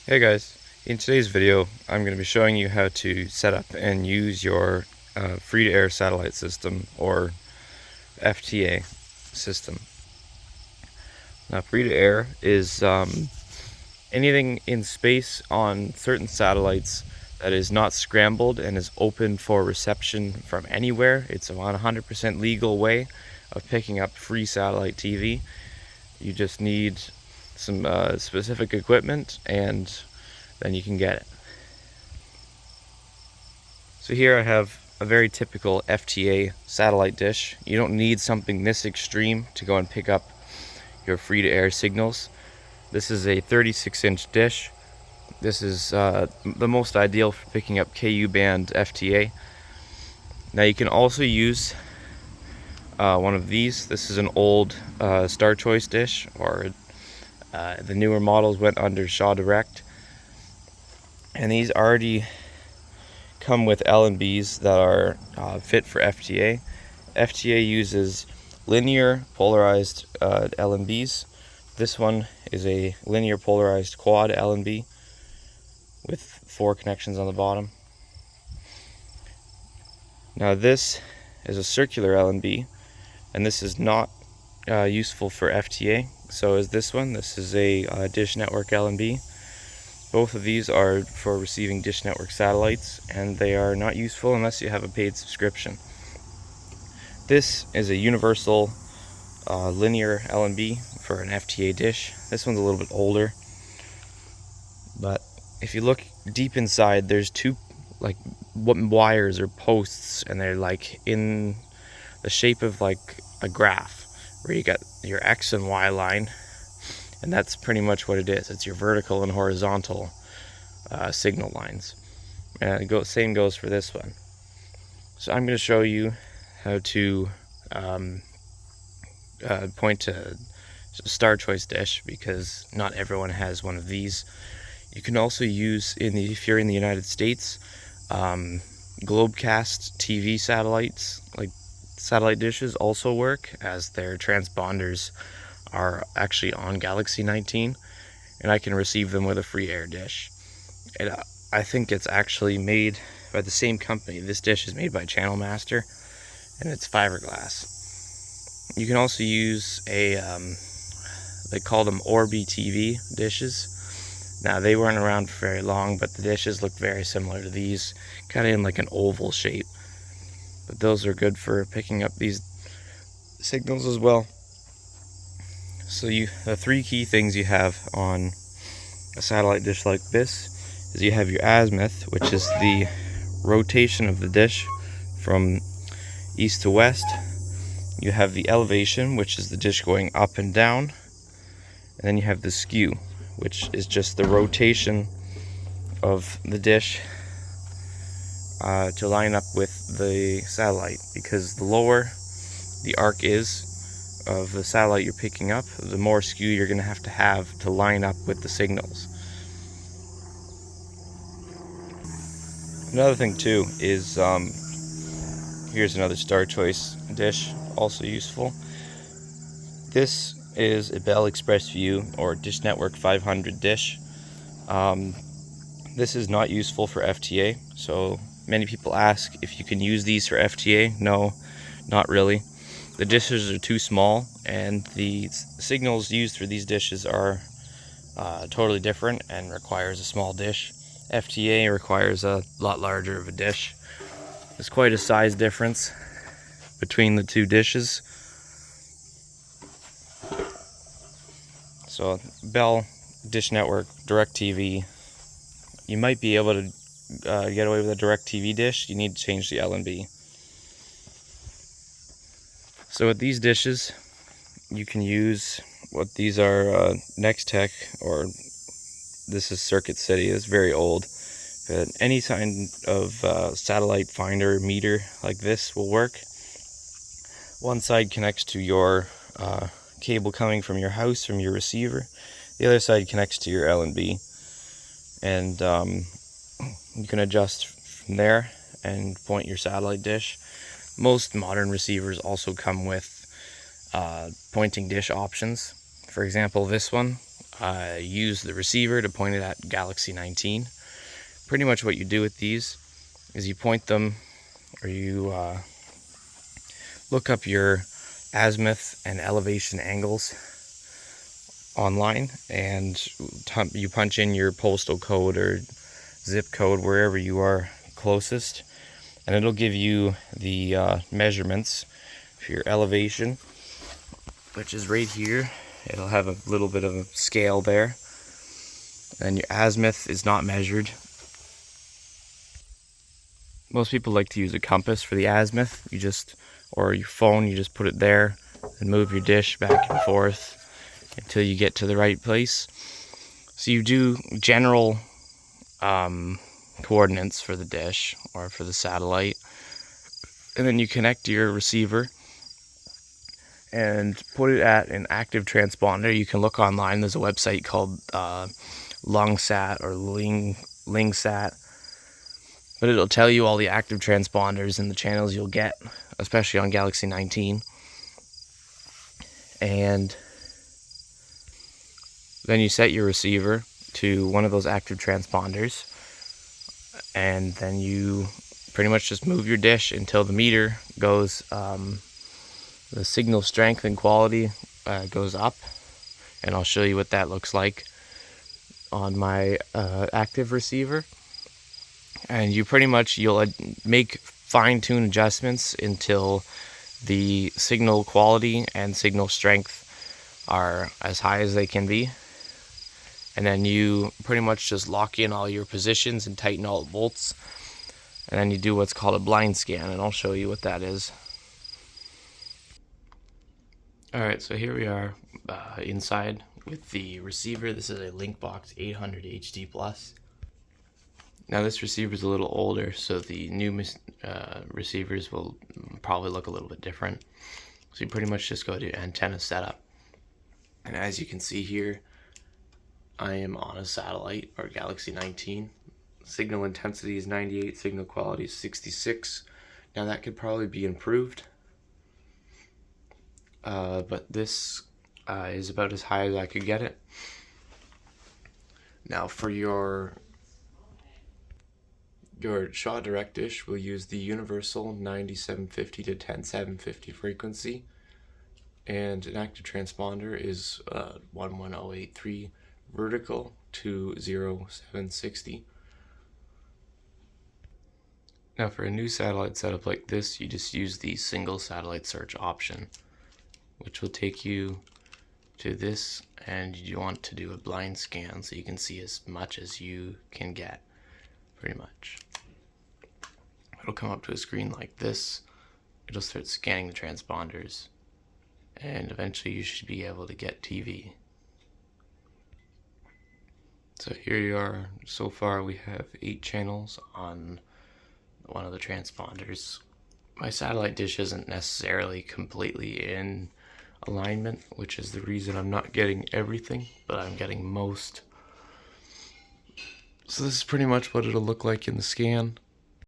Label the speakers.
Speaker 1: Hey guys, in today's video I'm going to be showing you how to set up and use your free-to-air satellite system or FTA system. Now free-to-air is anything in space on certain satellites that is not scrambled and is open for reception from anywhere. It's a 100% legal way of picking up free satellite TV. You just need some specific equipment and then you can get it. So here I have a very typical FTA satellite dish. You don't need something this extreme to go and pick up your free-to-air signals. This is a 36-inch dish. This is the most ideal for picking up KU band FTA. Now you can also use one of these. This is an old Star Choice dish, or the newer models went under Shaw Direct. And these already come with LNBs that are fit for FTA. FTA uses linear polarized LNBs. This one is a linear polarized quad LNB with 4 connections on the bottom. Now this is a circular LNB, and this is not useful for FTA. So is this one. This is a Dish Network LNB. Both of these are for receiving Dish Network satellites, and they are not useful unless you have a paid subscription. This is a universal linear LNB for an FTA dish. This one's a little bit older, but if you look deep inside, there's two like wires or posts, and they're like in the shape of like a graph, where you got your X and Y line. And that's pretty much what it is. It's your vertical and horizontal signal lines. And same goes for this one. So I'm going to show you how to point to a Star Choice dish, because not everyone has one of these. You can also use, if you're in the United States, Globecast TV satellites, like satellite dishes, also work, as their transponders are actually on Galaxy 19, and I can receive them with a free air dish. And I think it's actually made by the same company. This dish is made by Channel Master, and it's fiberglass. You can also use they call them Orbi TV dishes. Now they weren't around for very long, but the dishes look very similar to these, kind of in like an oval shape. But those are good for picking up these signals as well. So the 3 key things you have on a satellite dish like this is you have your azimuth, which is the rotation of the dish from east to west. You have the elevation, which is the dish going up and down. And then you have the skew, which is just the rotation of the dish to line up with the satellite, because the lower the arc is of the satellite you're picking up, the more skew you're going to have to line up with the signals. Another thing too is here's another Star Choice dish, also useful. This is a Bell Express View or Dish Network 500 dish. This is not useful for FTA, so many people ask if you can use these for FTA. No, not really. The dishes are too small, and the signals used for these dishes are totally different and requires a small dish. FTA requires a lot larger of a dish. There's quite a size difference between the two dishes. So Bell, Dish Network, DirecTV, you might be able to get away with a DirecTV dish. You need to change the LNB. So with these dishes, you can use what these are, Nextech, or this is Circuit City. It's very old, but any kind of satellite finder meter like this will work. One side connects to your cable coming from your house, from your receiver. The other side connects to your LNB, and you can adjust from there and point your satellite dish. Most modern receivers also come with pointing dish options. For example, this one, use the receiver to point it at Galaxy 19. Pretty much what you do with these is you point them, or you look up your azimuth and elevation angles online, and you punch in your postal code or zip code wherever you are closest, and it'll give you the measurements for your elevation, which is right here. It'll have a little bit of a scale there, and your azimuth is not measured. Most people like to use a compass for the azimuth. Or your phone, you just put it there and move your dish back and forth until you get to the right place. So you do general coordinates for the dish or for the satellite, and then you connect your receiver and put it at an active transponder. You can look online. There's a website called Lungsat or Lingsat, but it'll tell you all the active transponders and the channels you'll get, especially on Galaxy 19. And then you set your receiver to one of those active transponders, and then you pretty much just move your dish until the meter goes, the signal strength and quality goes up, and I'll show you what that looks like on my active receiver. And you'll make fine-tune adjustments until the signal quality and signal strength are as high as they can be. And then you pretty much just lock in all your positions and tighten all the bolts. And then you do what's called a blind scan, and I'll show you what that is. Alright, so here we are inside with the receiver. This is a Linkbox 800 HD Plus. Now this receiver is a little older, so the new receivers will probably look a little bit different. So you pretty much just go to antenna setup. And as you can see here, I am on a satellite, or Galaxy 19. Signal intensity is 98, signal quality is 66. Now that could probably be improved. But this is about as high as I could get it. Now for your Shaw Direct dish, we'll use the universal 9750 to 10750 frequency, and an active transponder is 11083 vertical to 0760. Now for a new satellite setup like this, you just use the single satellite search option, which will take you to this, and you want to do a blind scan so you can see as much as you can get, pretty much. It'll come up to a screen like this. It'll start scanning the transponders, and eventually you should be able to get TV. So here you are. So far we have 8 channels on one of the transponders. My satellite dish isn't necessarily completely in alignment, which is the reason I'm not getting everything, but I'm getting most. So this is pretty much what it'll look like in the scan.